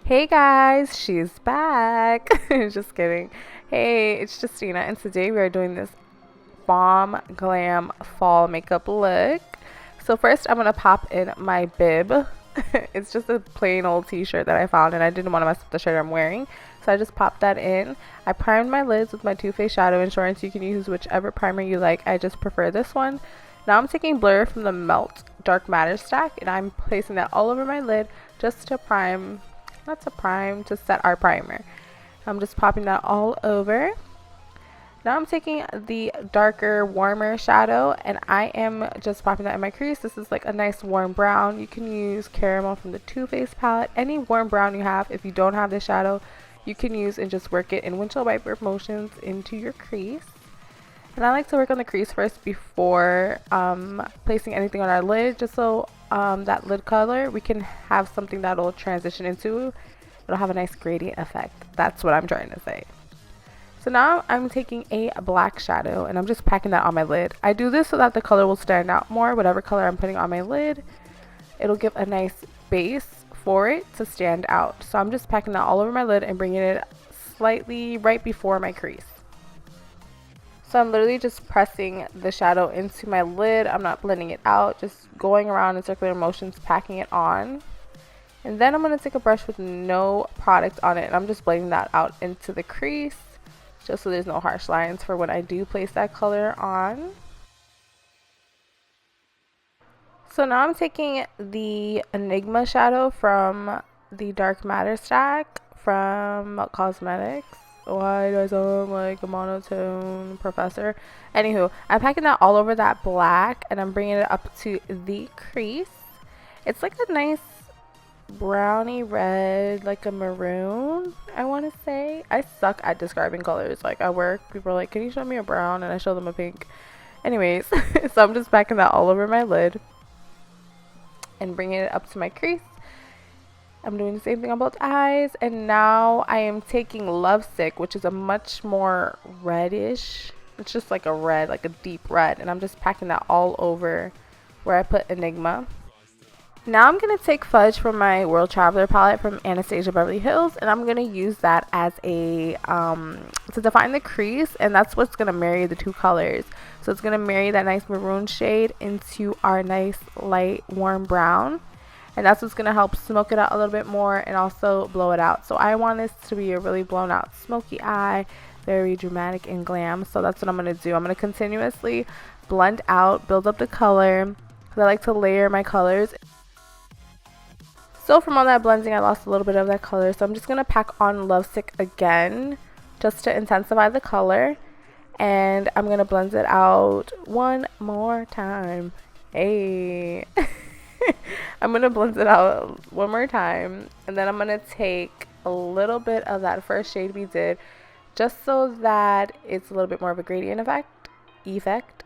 Hey guys, she's back. Just kidding. Hey, it's Justina, and today we are doing this bomb glam fall makeup look. So first, I'm gonna pop in my bib. It's just a plain old t-shirt that I found, and I didn't want to mess up the shirt I'm wearing, so I just popped that in. I primed my lids with my Too Faced Shadow Insurance. You can use whichever primer you like. I just prefer this one. Now I'm taking Blur from the Melt Dark Matter stack, and I'm placing that all over my lid just to prime, not to prime, to set our primer. I'm just popping that all over. Now I'm taking the darker, warmer shadow, and I am just popping that in my crease. This is like a nice warm brown. You can use caramel from the Too Faced palette. Any warm brown you have, if you don't have the shadow, you can use and just work it in windshield wiper motions into your crease. And I like to work on the crease first before placing anything on our lid, just so that lid color, we can have something that'll transition into. It'll have a nice gradient effect. That's what I'm trying to say. So now I'm taking a black shadow and I'm just packing that on my lid. I do this so that the color will stand out more. Whatever color I'm putting on my lid, it'll give a nice base for it to stand out. So I'm just packing that all over my lid and bringing it slightly right before my crease. So I'm literally just pressing the shadow into my lid. I'm not blending it out, just going around in circular motions, packing it on. And then I'm going to take a brush with no product on it, and I'm just blending that out into the crease, just so there's no harsh lines for when I do place that color on. So now I'm taking the Enigma shadow from the Dark Matter stack from Cosmetics. Why do I sound like a monotone professor? Anywho, I'm packing that all over that black, and I'm bringing it up to the crease. It's like a nice browny red, like a maroon, I want to say. I suck at describing colors. Like at work, people are like, can you show me a brown? And I show them a pink. Anyways, so I'm just packing that all over my lid and bringing it up to my crease. I'm doing the same thing on both eyes, and now I am taking Lovesick, which is a much more reddish, it's just like a red, like a deep red, and I'm just packing that all over where I put Enigma. Now I'm going to take Fudge from my World Traveler palette from Anastasia Beverly Hills, and I'm going to use that as a, to define the crease, and that's what's going to marry the two colors. So it's going to marry that nice maroon shade into our nice light warm brown, and that's what's going to help smoke it out a little bit more and also blow it out. So I want this to be a really blown out smoky eye, very dramatic and glam, so that's what I'm going to do. I'm going to continuously blend out, build up the color, because I like to layer my colors. So from all that blending, I lost a little bit of that color. So I'm just going to pack on Lovesick again just to intensify the color. And I'm going to blend it out one more time. Hey. I'm going to blend it out one more time. And then I'm going to take a little bit of that first shade we did, just so that it's a little bit more of a gradient effect.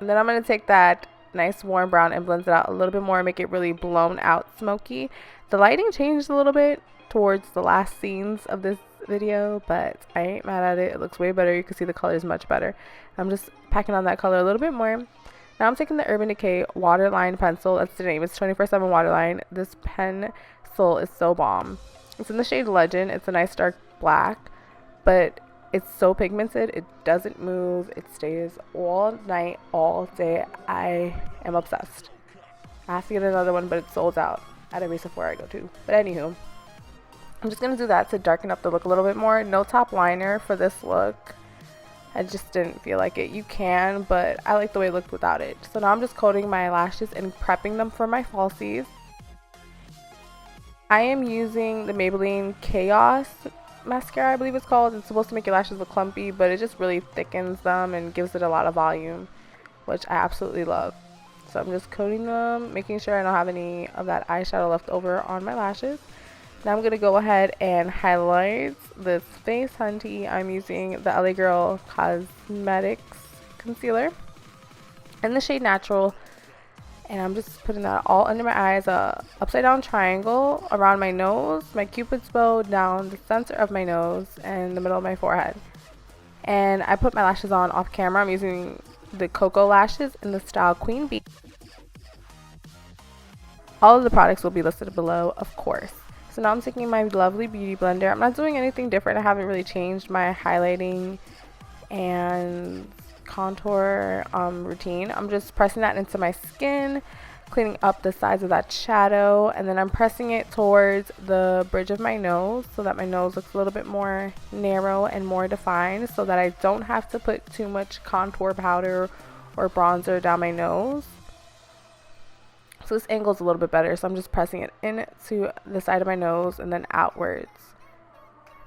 And then I'm going to take that nice warm brown and blend it out a little bit more and make it really blown out smoky. The lighting changed a little bit towards the last scenes of this video, but I ain't mad at it. It looks way better. You can see the color is much better. I'm just packing on that color a little bit more. Now I'm taking the Urban Decay Waterline pencil. That's the name. It's 24/7 Waterline. This pencil is so bomb. It's in the shade Legend. It's a nice dark black, but it's so pigmented, it doesn't move, it stays all night, all day. I am obsessed. I have to get another one, but it's sold out at every Sephora I go to. But anywho, I'm just going to do that to darken up the look a little bit more. No top liner for this look. I just didn't feel like it. You can, but I like the way it looked without it. So now I'm just coating my lashes and prepping them for my falsies. I am using the Maybelline Chaos Mascara, I believe it's called. It's supposed to make your lashes look clumpy, but it just really thickens them and gives it a lot of volume, which I absolutely love. So I'm just coating them, making sure I don't have any of that eyeshadow left over on my lashes. Now I'm going to go ahead and highlight this face hunty. I'm using the LA Girl Cosmetics concealer in the shade Natural. And I'm just putting that all under my eyes, upside down triangle around my nose, my cupid's bow down the center of my nose, and the middle of my forehead. And I put my lashes on off camera. I'm using the KoKo lashes in the style Queen Bee. All of the products will be listed below, of course. So now I'm taking my lovely beauty blender. I'm not doing anything different. I haven't really changed my highlighting and contour routine. I'm just pressing that into my skin, cleaning up the sides of that shadow, and then I'm pressing it towards the bridge of my nose so that my nose looks a little bit more narrow and more defined, so that I don't have to put too much contour powder or bronzer down my nose. So this angle is a little bit better, so I'm just pressing it into the side of my nose and then outwards.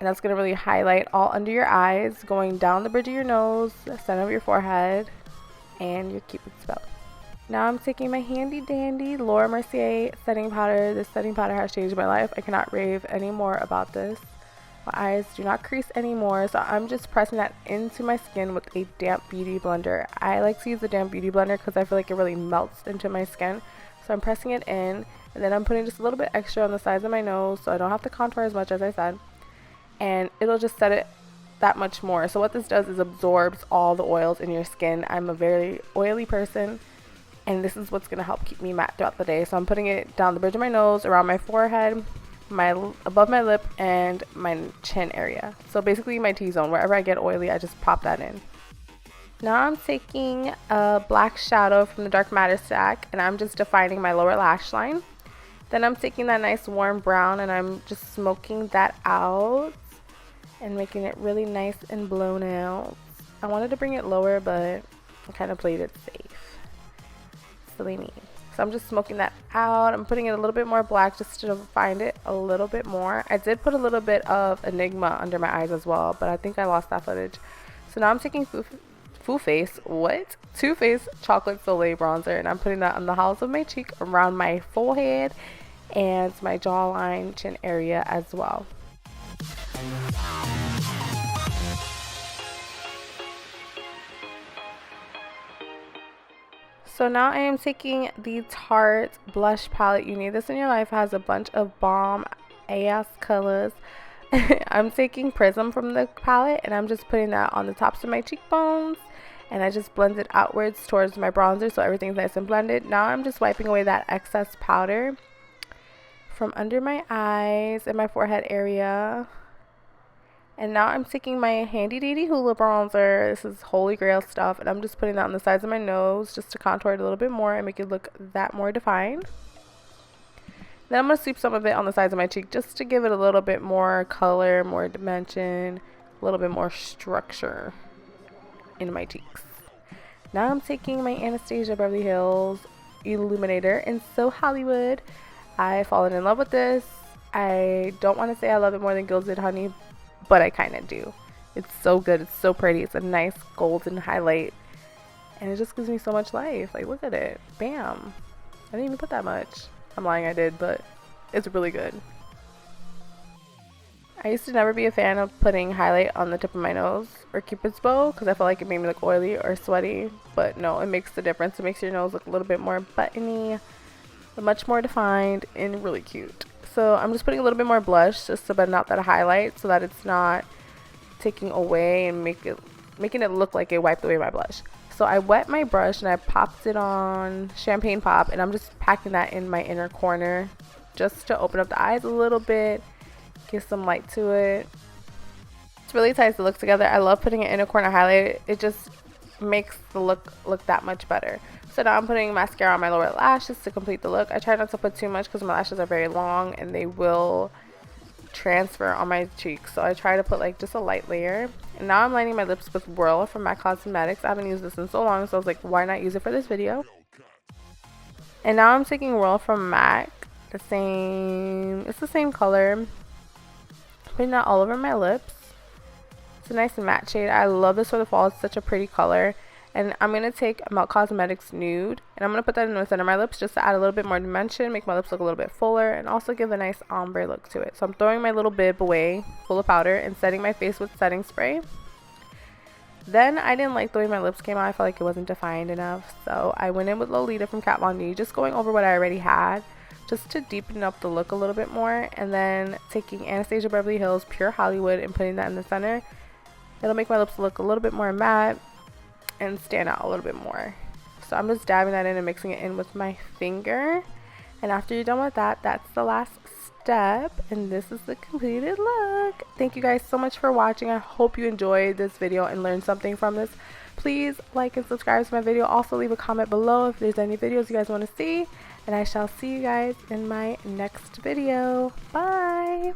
And that's going to really highlight all under your eyes, going down the bridge of your nose, center of your forehead, and your Cupid's bow. Now I'm taking my handy dandy Laura Mercier setting powder. This setting powder has changed my life. I cannot rave anymore about this. My eyes do not crease anymore, so I'm just pressing that into my skin with a damp beauty blender. I like to use a damp beauty blender because I feel like it really melts into my skin. So I'm pressing it in, and then I'm putting just a little bit extra on the sides of my nose so I don't have to contour as much, as I said. And it'll just set it that much more. So what this does is absorbs all the oils in your skin. I'm a very oily person, and this is what's going to help keep me matte throughout the day. So I'm putting it down the bridge of my nose, around my forehead, above my lip, and my chin area. So basically my T-zone. Wherever I get oily, I just pop that in. Now I'm taking a black shadow from the Dark Matter stack, and I'm just defining my lower lash line. Then I'm taking that nice warm brown, and I'm just smoking that out and making it really nice and blown out. I wanted to bring it lower, but I kind of played it safe. Silly me. So I'm just smoking that out. I'm putting it a little bit more black just to define it a little bit more. I did put a little bit of Enigma under my eyes as well, but I think I lost that footage. So now I'm taking Too Faced Chocolate Soleil bronzer, and I'm putting that on the hollows of my cheek, around my forehead, and my jawline, chin area as well. So now I am taking the Tarte blush palette. You need this in your life. It has a bunch of bomb ass colors. I'm taking Prism from the palette, and I'm just putting that on the tops of my cheekbones, and I just blend it outwards towards my bronzer so everything's nice and blended. Now I'm just wiping away that excess powder from under my eyes and my forehead area. And now I'm taking my handy dandy Hoola bronzer. This is holy grail stuff, and I'm just putting that on the sides of my nose just to contour it a little bit more and make it look that more defined. Then I'm going to sweep some of it on the sides of my cheek just to give it a little bit more color, more dimension, a little bit more structure in my cheeks. Now I'm taking my Anastasia Beverly Hills Illuminator in So Hollywood. I've fallen in love with this. I don't want to say I love it more than Gilded Honey, but I kind of do. It's so good. It's so pretty. It's a nice golden highlight, and it just gives me so much life. Like, look at it. Bam. I didn't even put that much. I'm lying, I did, but it's really good. I used to never be a fan of putting highlight on the tip of my nose or Cupid's bow because I felt like it made me look oily or sweaty, but no, it makes the difference. It makes your nose look a little bit more buttony, much more defined, and really cute. So I'm just putting a little bit more blush just to blend out that highlight so that it's not taking away and making it look like it wiped away my blush. So I wet my brush and I popped it on Champagne Pop, and I'm just packing that in my inner corner just to open up the eyes a little bit, give some light to it. It's really ties the look together. I love putting an inner corner highlight. It just makes the look that much better. So now I'm putting mascara on my lower lashes to complete the look. I try not to put too much because my lashes are very long and they will transfer on my cheeks. So I try to put like just a light layer. And now I'm lining my lips with Whirl from MAC Cosmetics. I haven't used this in so long, so I was like, why not use it for this video? And now I'm taking Whirl from MAC. It's the same color. Putting that all over my lips. It's a nice matte shade. I love this for the fall. It's such a pretty color. And I'm going to take MAC Cosmetics Nude, and I'm going to put that in the center of my lips just to add a little bit more dimension, make my lips look a little bit fuller, and also give a nice ombre look to it. So I'm throwing my little bib away full of powder and setting my face with setting spray. Then I didn't like the way my lips came out. I felt like it wasn't defined enough. So I went in with Lolita from Kat Von D, just going over what I already had, just to deepen up the look a little bit more. And then taking Anastasia Beverly Hills Pure Hollywood and putting that in the center. It'll make my lips look a little bit more matte and stand out a little bit more. So I'm just dabbing that in and mixing it in with my finger. And after you're done with that, that's the last step, and this is the completed look. Thank you guys so much for watching. I hope you enjoyed this video and learned something from this. Please like and subscribe to my video. Also leave a comment below if there's any videos you guys want to see, and I shall see you guys in my next video. Bye.